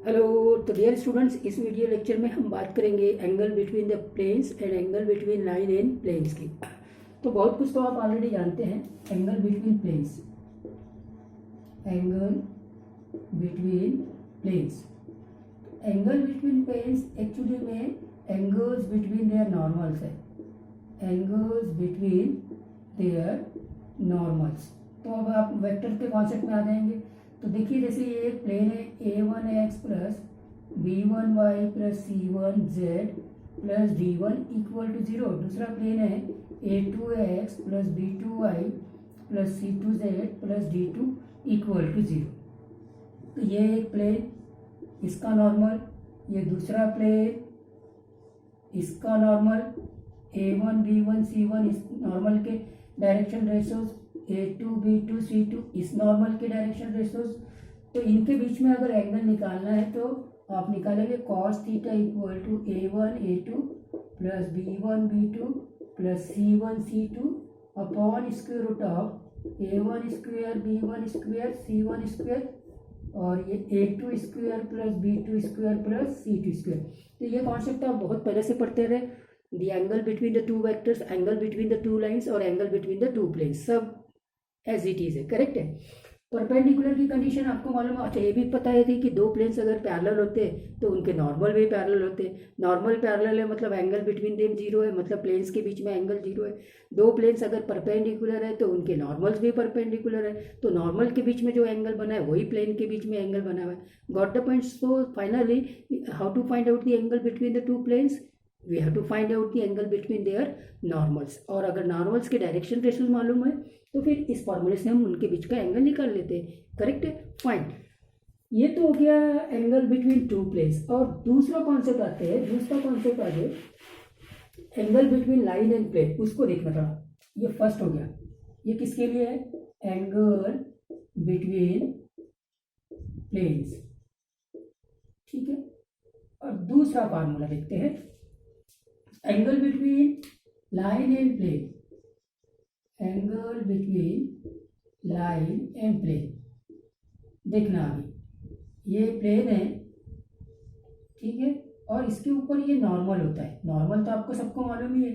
Hello. तो dear students, इस video lecture में हम बात करेंगे angle between the planes and angle between line and planes की। तो बहुत कुछ तो आप ऑलरेडी जानते हैं। Angle between planes, angle between planes, angle between planes actually में एंगल्स बिटवीन देयर नॉर्मल्स है, एंगल्स बिटवीन देयर नॉर्मल्स। तो अब आप वेक्टर के कॉन्सेप्ट में आ जाएंगे। तो देखिए, जैसे ये एक प्लेन है a1x plus b1y plus c1z plus d1 equal to 0। दूसरा प्लेन है a2x plus b2y plus c2z plus d2 equal to 0। तो ये एक प्लेन, इसका नॉर्मल, ये दूसरा प्लेन, इसका नॉर्मल, a1 b1 c1 इस नॉर्मल के direction ratios, a2 b2 c2 इस नॉर्मल के डायरेक्शन रेशोज। तो इनके बीच में अगर एंगल निकालना है तो आप निकालेंगे cos theta equal to a1 a2 plus b1 b2 plus c1 c2 upon square root of a1 square b1 square c1 square और ये a2 square plus b2 square plus c2 square. तो ये concept आप बहुत पहले से पढ़ते रहे। The angle between the two vectors, angle between the two lines और angle between the two planes, सब एज इट इज है, करेक्ट है। परपेंडिकुलर की कंडीशन आपको मालूम है। अच्छा, ये भी पता है थी कि दो प्लेन्स अगर पैरेलल होते तो उनके नॉर्मल भी पैरेलल होते। नॉर्मल पैरेलल है मतलब एंगल बिटवीन देम जीरो है, मतलब प्लेन्स के बीच में एंगल जीरो है। दो प्लेन्स अगर परपेंडिकुलर है तो उनके नॉर्मल्स भी परपेंडिकुलर है, तो नॉर्मल के बीच में जो एंगल बना है वही प्लेन के बीच में एंगल बना हुआ है। Got the points. तो finally how to find out the angle between the two planes, we have to find out the angle between their normals. और अगर नॉर्मल्स के डायरेक्शन रेशियोज मालूम है तो फिर इस फॉर्मूले से हम उनके बीच का एंगल निकाल लेते हैं, करेक्ट है, फाइन। ये तो हो गया एंगल बिटवीन टू प्लेन्स। और दूसरा कॉन्सेप्ट आते हैं, दूसरा कॉन्सेप्ट आगे angle between line and plane, उसको देखना था। ये फर्स्ट हो गया, ये किसके लिए है, एंगल बिटवीन प्लेन्स, ठीक है। और दूसरा फार्मूला देखते हैं, angle between line and plane, angle between line and plane. देखना अभी ये प्लेन है, ठीक है, और इसके ऊपर ये नॉर्मल होता है। नॉर्मल तो आपको सबको मालूम ही है,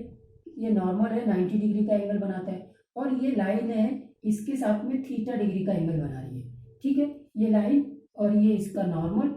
ये नॉर्मल है, 90 डिग्री का एंगल बनाता है। और ये लाइन है, इसके साथ में थीटा डिग्री का एंगल बना रही है, ठीक है। ये लाइन और ये इसका नॉर्मल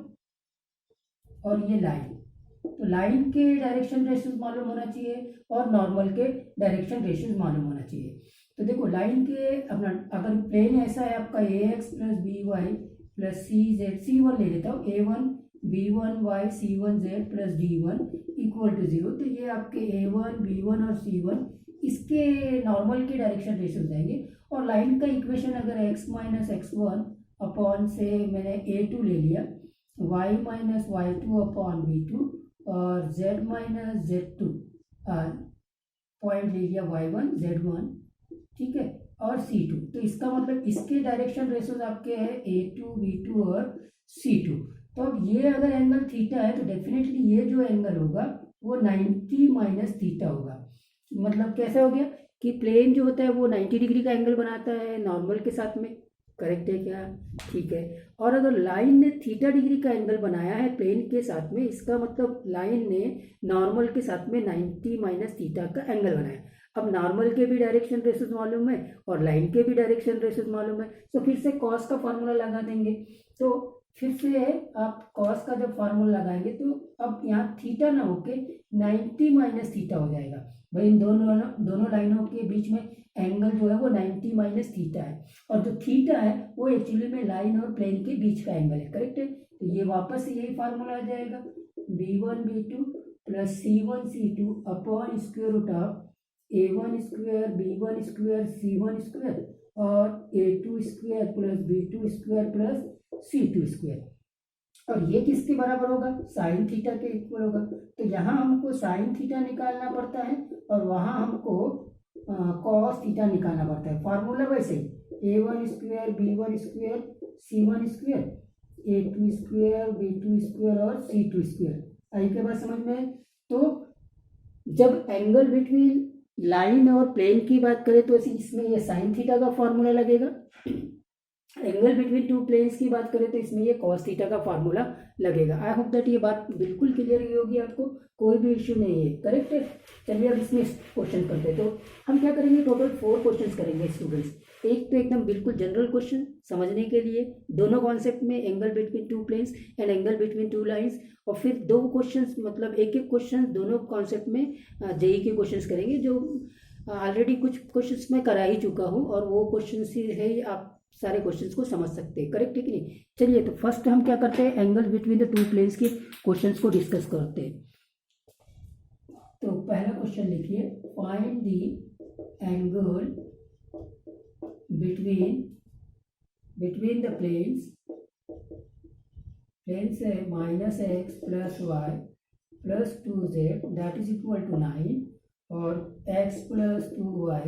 और ये लाइन। तो लाइन के डायरेक्शन रेशियोज मालूम होना चाहिए और नॉर्मल के डायरेक्शन रेशियोज मालूम होना चाहिए। तो देखो, लाइन के अपना अगर प्लेन ऐसा है आपका ax plus B Y plus cz, c1 ले लेता हूँ, a1 b1 y c1 z plus d1 equal to 0। तो ये आपके a1 b1 और c1 इसके नॉर्मल के डायरेक्शन रेशियोज जाएंगे। और लाइन का इक्वेशन अगर x माइनस एक्स1 अपॉन से मैंने a2 ले लिया, y minus y2 upon b2 और z माइनस z2 पॉइंट ले लिया y1 z1, ठीक है, और c2। तो इसका मतलब इसके डायरेक्शन रेशियोज आपके हैं a2 b2 और c2। तो अब ये अगर एंगल थीटा है तो डेफिनेटली ये जो एंगल होगा वो 90 माइनस थीटा होगा। मतलब कैसा हो गया कि प्लेन जो होता है वो 90 डिग्री का एंगल बनाता है नॉर्मल के साथ में, करेक्ट है क्या, ठीक है। और अगर लाइन ने थीटा डिग्री का एंगल बनाया है प्लेन के साथ में, इसका मतलब लाइन ने नॉर्मल के साथ में 90 माइनस थीटा का एंगल बनाया। अब नॉर्मल के भी डायरेक्शन रेशियोज मालूम है और लाइन के भी डायरेक्शन रेशियोज मालूम है, तो फिर से कॉस का फार्मूला लगा देंगे। तो फिर से आप कॉस का जब फार्मूला लगाएंगे तो अब यहाँ थीटा ना होके 90 माइनस थीटा हो जाएगा। भाई इन दोनों लाइनों के बीच में एंगल जो है वो 90 माइनस थीटा है, और जो थीटा है वो एक्चुअली में लाइन और प्लेन के बीच का एंगल है, करेक्ट है। तो ये वापस से यही फार्मूला आ जाएगा, b1 b2 plus c1 c2 upon square root of a1 square b1 square c1 square और a2 square plus b2 square plus c2 square. और ये किसके बराबर होगा, साइन थीटा के इक्वल होगा। तो यहाँ हमको साइन थीटा निकालना पड़ता है और वहाँ हमको कॉस थीटा निकालना पड़ता है। फार्मूला वैसे ही a1 square b1 square c1 square a2 square b2 square और c2 स्क्वायर। आई के बाद समझ में। तो जब एंगल बिटवीन लाइन और प्लेन की बात करें तो इसमें ये साइन थीटा का फॉर्मूला लगेगा एंगल बिटवीन टू प्लेन्स की बात करें तो इसमें ये कॉस थीटा का फार्मूला लगेगा। आई होप दैट ये बात बिल्कुल क्लियर ही होगी आपको, कोई भी इश्यू नहीं है, करेक्ट है। चलिए अब इसमें क्वेश्चन करते हैं। तो हम क्या करेंगे, टोटल 4 क्वेश्चंस करेंगे स्टूडेंट्स। एक तो एकदम बिल्कुल जनरल क्वेश्चन समझने के लिए, दोनों कॉन्सेप्ट में, angle between two planes and angle between two lines, और फिर 2 क्वेश्चंस मतलब एक एक क्वेश्चन दोनों कॉन्सेप्ट में जेई के क्वेश्चंस करेंगे, जो ऑलरेडी कुछ क्वेश्चंस मैं करा ही चुका हूँ और वो क्वेश्चन ही है, आप सारे क्वेश्चंस को समझ सकते हैं, करेक्ट है कि नहीं। चलिए तो फर्स्ट हम क्या करते हैं, angle between the two planes के क्वेश्चंस को डिस्कस करते हैं। तो पहला क्वेश्चन लिखिए, find the angle between the planes है -x + y + 2z that is equal to 9 और x + 2y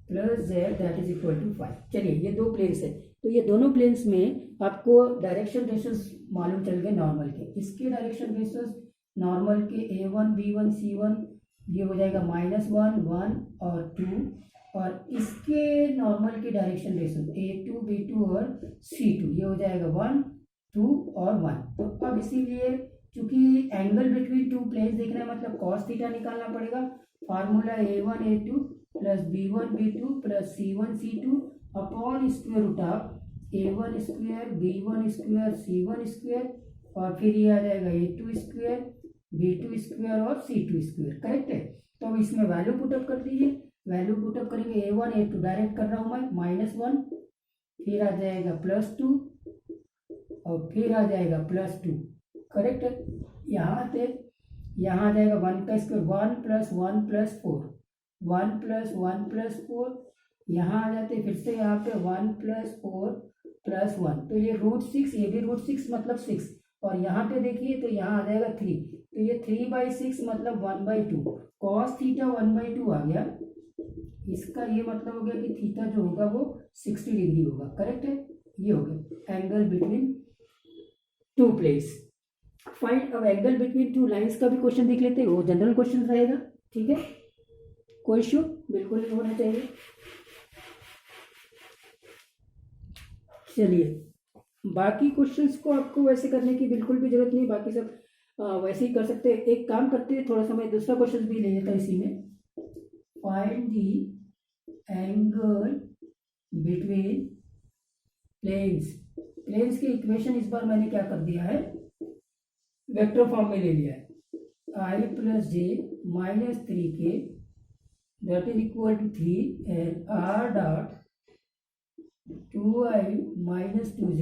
+ z that is equal to 5। चलिए ये 2 प्लेन्स है, तो ये दोनों प्लेन्स में आपको डायरेक्शन रेशंस मालूम चल गए नॉर्मल के। इसके डायरेक्शन रेशंस नॉर्मल के a1 b1 c1 ये हो जाएगा -1 1 और 2, और इसके नॉर्मल के डायरेक्शन रेशंस a2 b2 और c2 ये हो जाएगा 1 2 और 1। तो अब इसीलिए चूंकि एंगल बिटवीन टू प्लेन्स देखना है मतलब कॉस थीटा निकालना पड़ेगा। Formula a1 a2 + b1 b2 + c1 c2 upon square root of a1 square b1 square c1 square, और फिर ये आ जाएगा a2 स्क्वायर b2 स्क्वायर और c2 स्क्वायर, करेक्ट है। तो अब इसमें वैल्यू पुटअप कर दीजिए, वैल्यू पुटअप करेंगे a1 a2 डायरेक्ट कर रहा हूँ मैं -1, फिर आ जाएगा +2 और फिर आ जाएगा +2, करेक्ट है। यहाँ आ जाएगा 1 का स्क्वायर 1 + 1 + 4 1 + 1 + 4, यहाँ आ जाते फिर से यहाँ पे 1 + 4 + 1, तो ये √6, ये भी √6 मतलब 6, और यहाँ पे देखिए तो यहाँ आ जाएगा 3, तो ये 3/6 मतलब 1/2, cos थीटा 1/2 आ गया। इसका ये मतलब हो गया कि थीटा जो होगा वो 60 डिग्री होगा, करेक्ट है। ये हो गया angle between two planes. Find अब एंगल बिटवीन टू लाइन्स का भी क्वेश्चन देख लेते हैं, वो जनरल क्वेश्चन रहेगा, ठीक है, कोई इश्यू बिल्कुल नहीं होना चाहिए। चलिए बाकी क्वेश्चंस को आपको वैसे करने की बिल्कुल भी जरूरत नहीं, बाकी सब वैसे ही कर सकते हैं। एक काम करते हैं, थोड़ा सा मैं दूसरा क्वेश्चन भी ले लेता हूँ इसी में। Find the angle between planes की इक्वेशन इस बार मैंने क्या कर दिया है, वेक्टर फॉर्म में ले लिया है। I + j - 3k that is equal to 3 and r dot 2i - 2j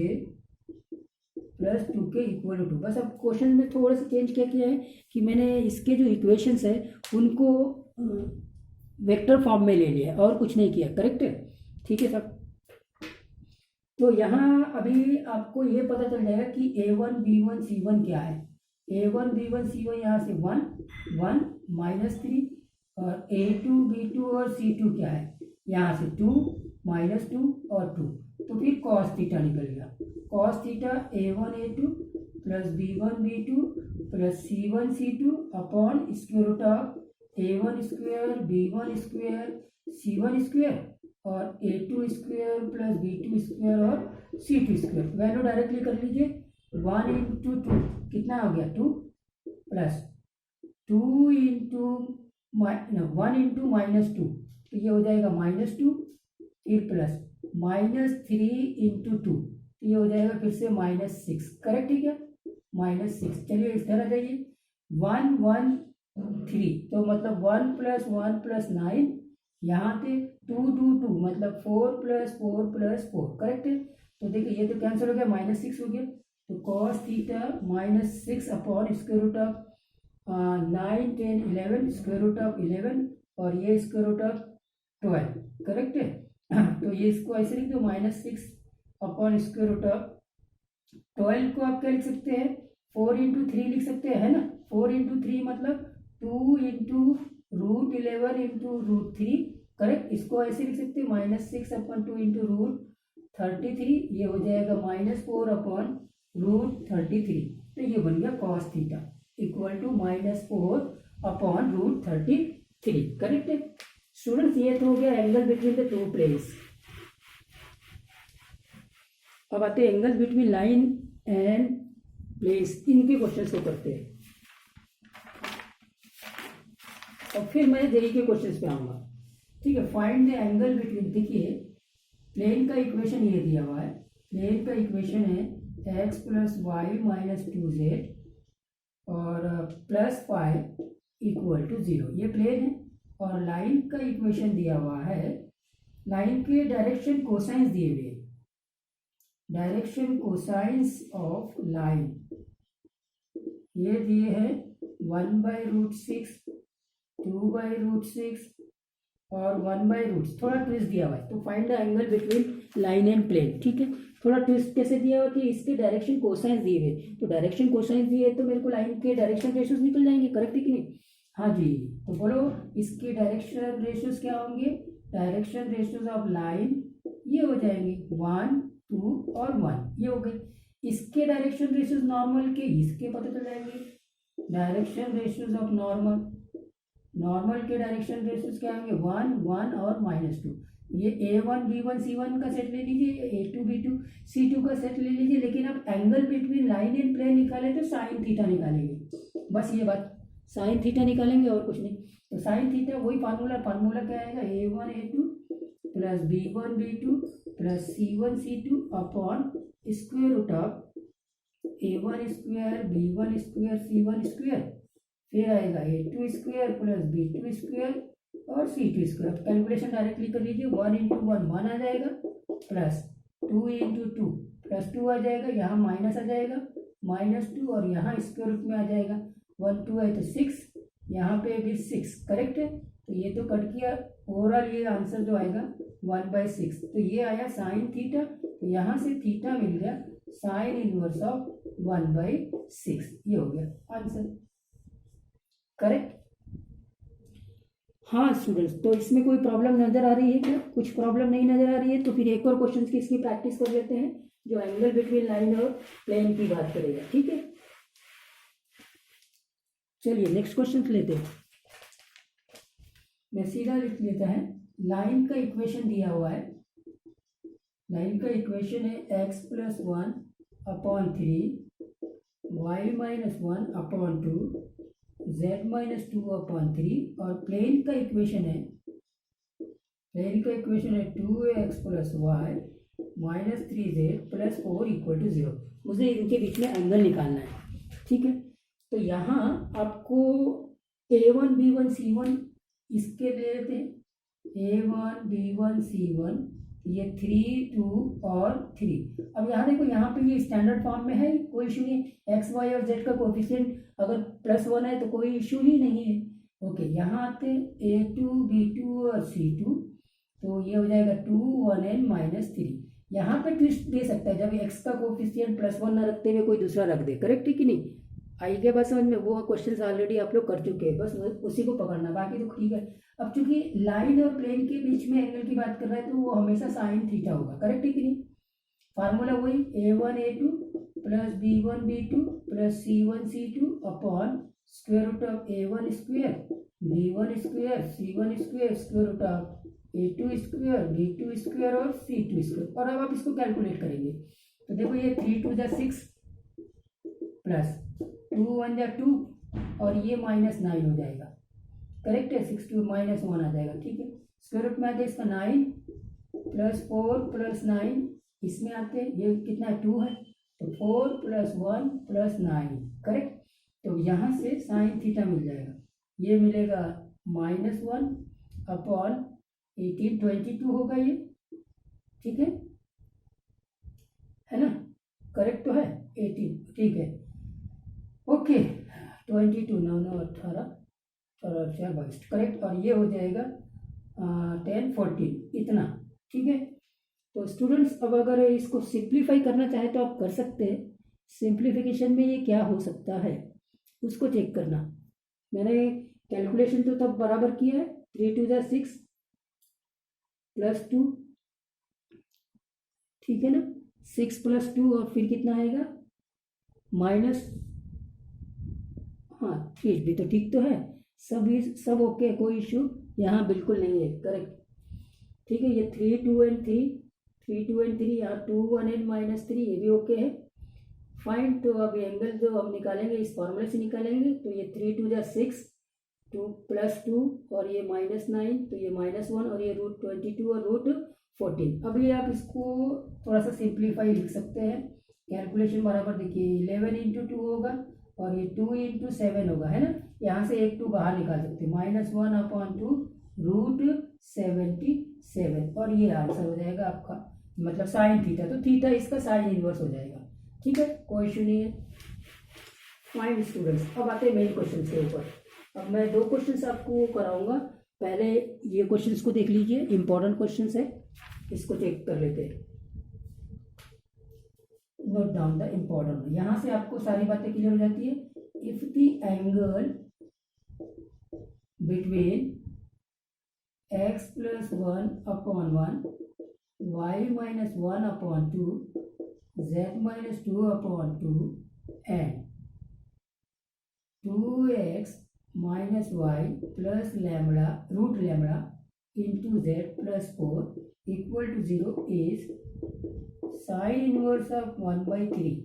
+ 2k = 2। बस अब क्वेश्चन में थोड़ा सा चेंज क्या किया है कि मैंने इसके जो इक्वेशंस है उनको वेक्टर फॉर्म में ले लिया है और कुछ नहीं किया, करेक्ट है, ठीक है सर। तो यहाँ अभी आपको ये पता चल जाएगा कि a1 b1 c1 क्या है। a1 b1 c1 यहाँ से 1 1 -3, और a2 b2 और c2 क्या है, यहाँ से 2 -2 और 2, तो फिर cos थीटा निकल गया। cos theta a1 a2 + b1 b2 + c1 c2 upon square root of a1 square b1 square c1 square और a2 स्क्वायर + b2 स्क्वायर और c2 स्क्वायर। वैल्यू डायरेक्टली कर लीजिए, 1 × 2 कितना हो गया 2 + 2 × 1 × -2, तो ये हो जाएगा -2, फिर प्लस -3 × 2, तो ये हो जाएगा फिर से -6, करेक्ट है क्या, -6। चलिए इस तरह जाइए 1 1 3, तो मतलब 1 + 1 + 9, यहाँ पे 2 2 2 मतलब 4 + 4 + 4, करेक्ट है। तो देखिए ये तो कैंसिल हो गया, -6 हो गया, तो cos theta -6 upon square root of 9 10 11 square root of 11 और ये स्क्वायर रूट ऑफ 12, करेक्ट है। तो ये इसको ऐसे लिख दो, -6 अपॉन स्क्वायर रूट ऑफ 12 को आप क्या लिख सकते हैं, 4 × 3 लिख सकते हैं, है ना। 4 × 3 मतलब 2 × √11 × √3, करेक्ट। इसको ऐसे लिख सकते हैं -6 अपॉन 2 × √33, ये हो जाएगा -4 अपॉन √33, तो ये बन गया cos theta equal to -4 upon √33, correct है। स्टूडेंट्स ये तो हो गया angle between the two planes. अब आते हैं angle between line and plane, इनके क्वेश्चन को करते हैं और फिर मैं जेई के क्वेश्चन पे आऊँगा। ठीक है, फाइंड द एंगल बिटवीन, देखिए प्लेन का इक्वेशन ये दिया हुआ है, प्लेन का इक्वेशन है x plus Y minus 2z और प्लस 5 इक्वल टू 0, ये प्लेन है। और लाइन का इक्वेशन दिया हुआ है, लाइन के डायरेक्शन कोसाइंस दिए हुए, डायरेक्शन कोसाइंस ऑफ लाइन ये दिए हैं 1/√6, 2/√6 और 1/√, थोड़ा ट्विस्ट दिया हुआ है। तो find the angle between line and plane. ठीक है, थोड़ा ट्विस्ट कैसे दिया हुआ कि इसके डायरेक्शन कोसाइंस दिए हुए, तो डायरेक्शन कोसाइंस दिए तो मेरे को लाइन के डायरेक्शन रेशियोज निकल जाएंगे, करेक्ट है कि नहीं? हाँ जी, तो बोलो इसके डायरेक्शन रेशियोज क्या होंगे? डायरेक्शन रेशियोज ऑफ लाइन ये हो जाएंगे 1, 2 और 1, ये हो गए। इसके डायरेक्शन रेशियोज नॉर्मल के इसके पता चल जाएंगे। Direction ratios of normal, normal के डायरेक्शन रेशियोज क्या होंगे? 1, 1 और -2। ये A1 B1 C1 का सेट ले लीजिए, A2 B2 C2 का सेट ले लीजिए, लेकिन अब angle between line and plane निकाले तो साइन थीटा निकालेंगे, बस ये बात, साइन थीटा निकालेंगे और कुछ नहीं। तो साइन थीटा वही फार्मूला क्या आएगा? A1 A2 plus B1 B2 plus C1 C2 upon square root of A1 square B1 square C1 square, फिर आएगा A2 square plus B2 square और C2 स्क्वायर। कैलकुलेशन डायरेक्टली कर लीजिए, 1 × 1 1 आ जाएगा, प्लस 2 × 2 प्लस 2 आ जाएगा, यहाँ माइनस आ जाएगा -2 और यहाँ स्क्वायर रूट में आ जाएगा, 1 2 है तो 6, यहाँ पे भी 6, करेक्ट है। तो ये तो कट किया, ओवरऑल ये आंसर जो आएगा 1/6। तो ये आया साइन थीटा, तो यहाँ से थीटा मिल गया साइन इनवर्स ऑफ 1/6, ये हो गया आंसर, करेक्ट। हाँ स्टूडेंट्स, तो इसमें कोई प्रॉब्लम नजर आ रही है क्या? कुछ प्रॉब्लम नहीं नजर आ रही है तो फिर एक और क्वेश्चन की इसकी प्रैक्टिस कर लेते हैं, जो एंगल बिटवीन लाइन और प्लेन की बात करेगा। ठीक है, चलिए नेक्स्ट क्वेश्चन लेते हैं। मैं सीधा लिख लेता है, लाइन का इक्वेशन दिया हुआ है, लाइन का इक्वेशन है x + 1 upon 3 y - 1 upon 2 z - 2 upon 3 और प्लेन का इक्वेशन है, प्लेन का इक्वेशन है 2x + y - 3z + 4 equal to 0। मुझे इनके बीच में एंगल निकालना है। ठीक है, तो यहाँ आपको A1 B1 C1 इसके ले लेते हैं, A1 B1 C1, ये 3 2 और 3। अब यहाँ देखो, यहाँ पे ये स्टैंडर्ड फॉर्म में है, कोई इशू नहीं, x y और z का कोफिशिएंट अगर +1 है तो कोई इशू ही नहीं है। ओके, यहाँ आते हैं A2 B2 और C2, तो ये हो जाएगा 2 1 n -3। यहाँ पे ट्विस्ट दे सकता है, जब x का कोफिशिएंट +1 ना रखते हुए कोई दूसरा रख दे, करेक्ट है कि नहीं? आई गया बात समझ में? वो क्वेश्चन ऑलरेडी आप लोग कर चुके हैं, बस उसी को पकड़ना, बाकी तो ठीक है। अब चूंकि लाइन और प्लेन के बीच में एंगल की बात कर रहा है तो वो हमेशा साइन थीटा होगा, करेक्ट है कि नहीं? फार्मूला वही A1 A2 plus B1 B2 plus C1 C2 upon square root of A1 square B1 square C1 square square root of A2 square B2 square और C2 स्क्वायर। और अब आप इसको कैलकुलेट करेंगे तो देखो, ये 3 2 6 प्लस 2 1 2 और ये -9 हो जाएगा, करेक्ट है। 6 2 -1 आ जाएगा, ठीक है। स्क्वायर रूट में आते हैं इसका 9 प्लस 4 प्लस 9, इसमें आते हैं ये कितना है 2 है, तो 4 प्लस 1 प्लस 9, करेक्ट। तो यहाँ से साइन थीटा मिल जाएगा, ये मिलेगा -1 अपॉन 18 22 होगा ये, ठीक है ना, करेक्ट तो है 18, ठीक है। Okay 22 9 9 18 4 4 22, correct. और ये हो जाएगा 10 14 इतना, ठीक है। तो स्टूडेंट्स अब अगर इसको सिंप्लीफाई करना चाहे तो आप कर सकते हैं। सिंप्लीफिकेशन में ये क्या हो सकता है उसको चेक करना। मैंने कैलकुलेशन तो तब बराबर किया है, 3 2 6 प्लस 2, ठीक है ना, 6 प्लस 2 और फिर कितना आएगा माइनस, हाँ 3 भी तो ठीक तो है, सब ओके, कोई इशू यहाँ बिल्कुल नहीं है, करेक्ट, ठीक है। ये 3 2 एंड 3 3 2 एंड 3, यहाँ 2 1 एंड -3, ये भी ओके है। फाइंड, तो अब एंगल जो हम निकालेंगे इस फॉर्मूले से निकालेंगे, तो ये 3 2 6, 2 +2 और ये -9, तो ये -1 और ये √22 और √14। अब ये आप इसको थोड़ा सा सिंप्लीफाई लिख सकते हैं। कैलकुलेशन बराबर देखिए 11 × 2 होगा और ये 2 × 7 होगा, है ना। यहाँ से एक 2 बाहर निकाल सकते हैं, -1/2 √77 और ये आंसर हो जाएगा आपका, मतलब साइन थीटा। तो थीटा इसका साइन इनवर्स हो जाएगा। ठीक है, कोई इशू नहीं है। फाइंड स्टूडेंट्स, अब आते हैं मेन क्वेश्चन के ऊपर। अब मैं 2 क्वेश्चंस आपको कराऊंगा। पहले ये क्वेश्चंस को देख लीजिए, इंपॉर्टेंट क्वेश्चंस है, इसको चेक कर लेते हैं। नोट डाउन द इम्पोर्टेंट, यहाँ से आपको सारी बातें क्लियर हो जाती है। If the angle between x + 1/1, y - 1/2, z - 2/2 and 2x - y plus lambda √λ into z plus 4 equal to 0 is sin inverse of 1/3।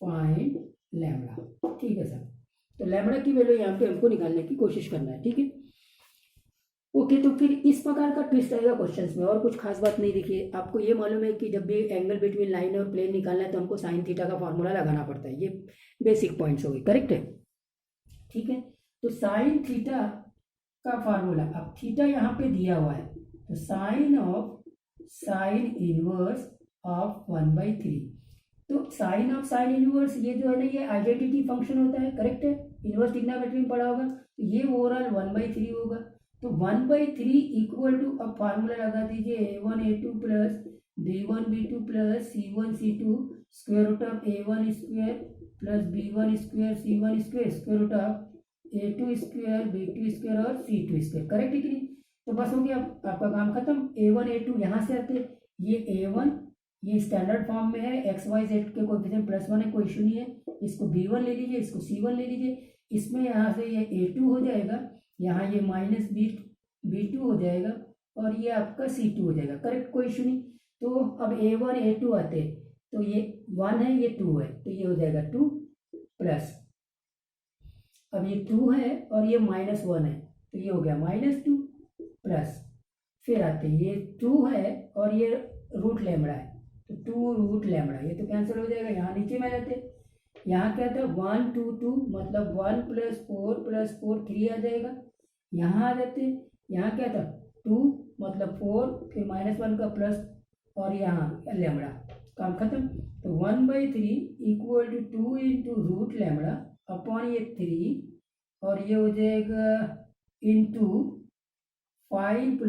Find lambda. ठीक है सर, तो लैम्बडा की वैल्यू यहाँ पे हमको निकालने की कोशिश करना है। ठीक है, ओके। तो फिर इस प्रकार का ट्विस्ट आएगा क्वेश्चंस में, और कुछ खास बात नहीं। देखिए, आपको ये मालूम है कि जब भी एंगल बिटवीन लाइन और प्लेन निकालना है तो हमको साइन थीटा का फॉर्मूला लगाना पड़ता है। ये बेसिक पॉइंट्स हो गए, करेक्ट है। ठीक है, तो साइन थीटा का फार्मूला, अब थीटा यहाँ पे दिया हुआ है, तो साइन इनवर्स ऑफ 1/3। तो साइन ऑफ साइन इनवर्स, ये जो है ना, ये आइडेंटिटी फंक्शन होता है, करेक्ट है। इनवर्स ट्रिग्नोमेट्री में पढ़ा होगा, तो ये ओवरऑल 1/3 होगा। तो 1/3 इक्वल टू, अब फार्मूला लगा दीजिए, a1 a2 plus b1 b2 plus c1 c2 square root of a1 square plus b1 square c1 square square root of a2 square b2 square और c2 स्क्वायर, करेक्ट है कि नहीं। तो बस हो गया, आपका काम खत्म। a1 a2 यहाँ से आते, ये a1 ये स्टैंडर्ड फॉर्म में है, एक्स वाई जेड के कोएफिशिएंट +1 है, कोई इशू नहीं है। इसको b1 ले लीजिए, इसको c1 ले लीजिए। इसमें यहाँ से ये a2 हो जाएगा, यहाँ ये -b2 हो जाएगा और ये आपका c2 हो जाएगा, करेक्ट, कोई इशू नहीं। तो अब a1 a2 आते, तो ये 1 है, ये 2 है, तो ये हो जाएगा 2 प्लस, अब ये 2 है और ये -1 है, तो ये हो गया -2 प्लस, फिर आते ये 2 है और ये √λ है, तो 2 √λ, ये तो कैंसिल हो जाएगा। यहाँ नीचे में जाते, यहाँ क्या था 1 2 2, मतलब 1 + 4 + 4 3 आ जाएगा। यहाँ आ जाते, यहाँ क्या था 2 मतलब 4, फिर -1 का प्लस और यहाँ लैम्बडा, काम खत्म। तो 1/3 इक्वल टू 2 × √λ अपॉन ये 3 और ये हो जाएगा इंटू 5 +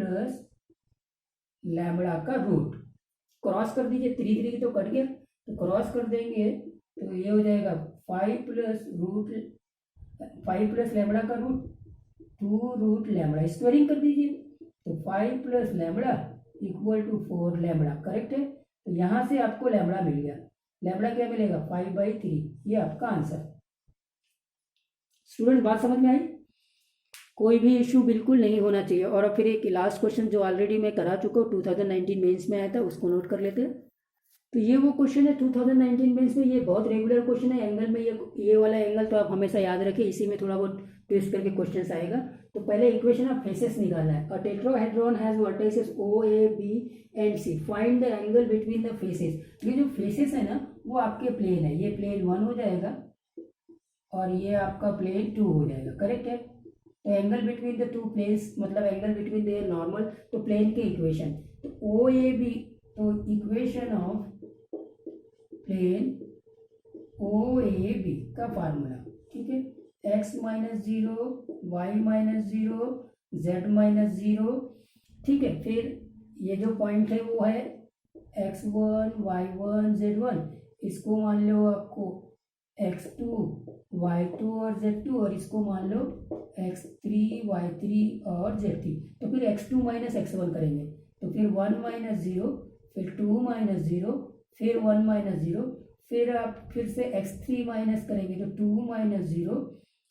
लैम्बडा का रूट, क्रॉस कर दीजिए, 3 3 तो कट गया, तो क्रॉस कर देंगे तो ये हो जाएगा 5 + लैम्बडा का रूट 2 √λ, स्क्वायरिंग कर दीजिए, तो 5 + lambda equal to 4 lambda, correct है। तो यहाँ से आपको लैम्बडा मिल गया, लैम्बडा क्या मिलेगा 5/3, ये आपका आंसर। स्टूडेंट, बात समझ में आई? कोई भी इशू बिल्कुल नहीं होना चाहिए। और अब फिर एक लास्ट क्वेश्चन जो ऑलरेडी मैं करा चुका हूँ, 2019 मेंस में आया था, उसको नोट कर लेते हैं। तो ये वो क्वेश्चन है 2019 मेंस में, ये बहुत रेगुलर क्वेश्चन है। एंगल में ये वाला एंगल तो आप हमेशा याद रखें, इसी में थोड़ा बहुत ट्विस्ट करके क्वेश्चन आएगा। तो पहले इक्वेशन ऑफ फेसेस निकालना है। A tetrahedron has vertices O A B and C, find the angle between the faces. ये जो फेसेस है ना, वो आपके प्लेन है, ये प्लेन 1 हो जाएगा और ये आपका प्लेन 2 हो जाएगा, करेक्ट है। तो एंगल बिटवीन द 2 प्लेन्स, मतलब एंगल बिटवीन देयर नॉर्मल, तो प्लेन के इक्वेशन, तो OAB, तो इक्वेशन ऑफ प्लेन OAB का फार्मूला, ठीक है, x - 0 y - 0 z - 0, ठीक है। फिर ये जो पॉइंट है वो है x1 y1 z1, इसको मान लो आपको x2 y2 और z2, और इसको मान लो x3 y3 और z3। तो फिर x2 - x1 करेंगे, तो फिर 1 - 0, फिर 2 - 0, फिर 1 - 0, फिर आप फिर से x3 माइनस करेंगे तो 2 - 0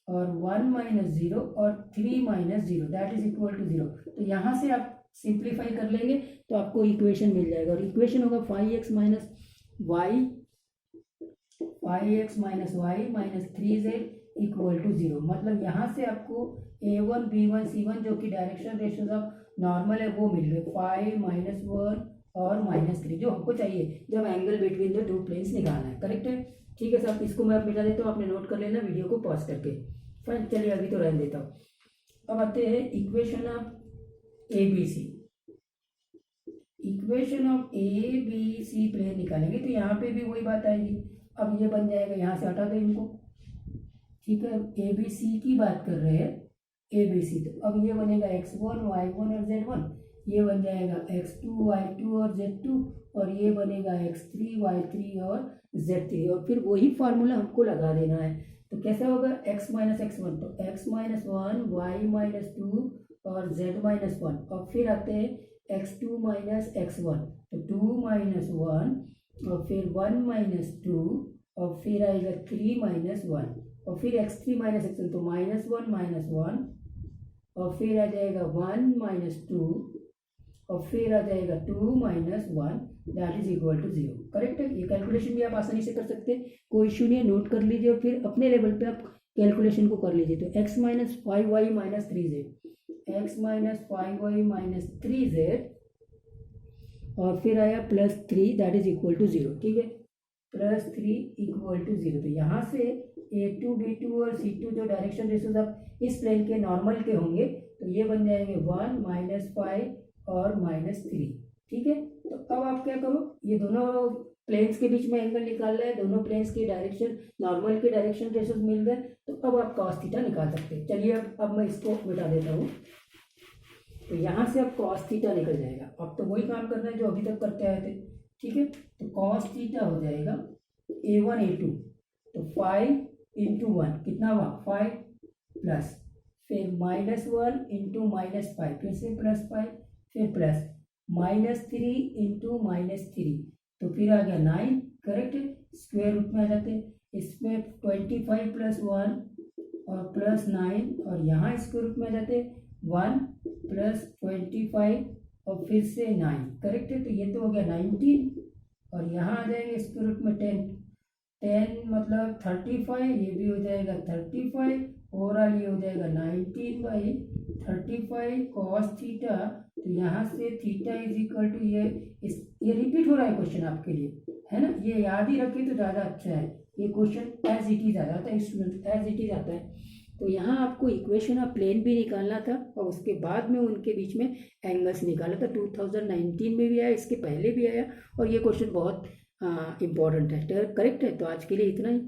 और 1 - 0 और 3 - 0, दैट इज इक्वल टू 0। तो यहाँ से आप सिंप्लीफाई कर लेंगे तो आपको इक्वेशन मिल जाएगा, और इक्वेशन होगा 5x minus Y 3z equal to 0। मतलब यहाँ से आपको a1 b1 c1 जो कि डायरेक्शन रेशियोज ऑफ नॉर्मल है वो मिल गए, 5 -1 और -3 जो हमको चाहिए जब angle between the two planes निकालना है। करेक्ट है, ठीक है साहब, इसको मैं मिटा देता हूँ, आपने नोट कर लेना वीडियो को पॉज करके। फाइन, चलिए अभी तो रहने देता हूँ। अब आते हैं equation of A B C. Equation of A B C plane निकालेंगे तो यहाँ पे भी वही बात आएगी। अब ये बन जाएगा, यहाँ से हटा दो इनको, ठीक है, ए बी सी की बात कर रहे हैं, ए बी सी। तो अब ये बनेगा x1 y1 और z1, ये बन जाएगा x2 y2 और z2, और ये बनेगा x3 y3 और z3, और फिर वही फार्मूला हमको लगा देना है। तो कैसा होगा, x माइनस x1, तो x माइनस 1 y माइनस 2 और z माइनस 1, और फिर आते हैं x2 माइनस x1, तो 2 माइनस 1 और फिर 1 माइनस 2 और फिर आएगा 3 माइनस 1, और फिर x3 माइनस x1, तो -1 -1, और फिर आ जाएगा 1 माइनस 2, और फिर आ जाएगा 2 minus 1 that is equal to 0। Correct है, ये कैलकुलेशन भी आप आसानी से कर सकते हैं, कोई इशू नहीं है, नोट कर लीजिए और फिर अपने लेवल पे आप कैलकुलेशन को कर लीजिए। तो x minus 5y minus 3z, x minus 5y minus 3z, और फिर आया +3 दैट इज इक्वल टू 0। ठीक है, +3 इक्वल टू 0। तो यहाँ से a2 b2 और c2 जो डायरेक्शन रेशियोज आप इस प्लेन के नॉर्मल के होंगे तो ये बन जाएंगे 1 -5 और -3। ठीक है, तो अब आप क्या करो, ये दोनों प्लेन्स के बीच में एंगल निकाल रहे हैं, दोनों प्लेन्स की डायरेक्शन नॉर्मल के डायरेक्शन रेशियोज मिल गए, तो अब आप cos थीटा निकाल सकते हैं। चलिए अब मैं इसको मिटा देता हूँ, तो यहाँ से अब cos थीटा निकल जाएगा। अब तो वही काम करना है जो अभी तक करते आए थे। ठीक है, तो cos थीटा हो जाएगा a1 a2, तो 5 इंटू 1 कितना हुआ 5 प्लस, फिर -1 इंटू -5, फिर से +5, फिर प्लस -3 इंटू -3, तो फिर आ गया 9। करेक्ट, स्क्वायर रूट में आ जाते हैं, इसमें 25 + 1 और +9, और यहाँ स्क्वायर रूट में आ जाते हैं 1 + 25 और फिर से 9। करेक्ट है, तो ये तो हो गया 19, और यहाँ आ जाएंगे स्क्वायर रूट में 10 मतलब 35, ये भी हो जाएगा 35, ओवरऑल ये हो जाएगा 19/35 cos थीटा। तो यहाँ से थीटा इज इक्वल टू ये रिपीट हो रहा है क्वेश्चन आपके लिए, है ना, ये याद ही रखिए तो ज़्यादा अच्छा है। ये क्वेश्चन एज इट इज आ जाता है स्टूडेंट, एज इट इज आता है। तो यहाँ आपको इक्वेशन ऑफ प्लेन भी निकालना था और उसके बाद में उनके बीच में एंगल्स निकाला था। 2019 में भी आया, इसके पहले भी आया, और ये क्वेश्चन बहुत इम्पॉर्टेंट है। करेक्ट है, तो आज के लिए इतना ही।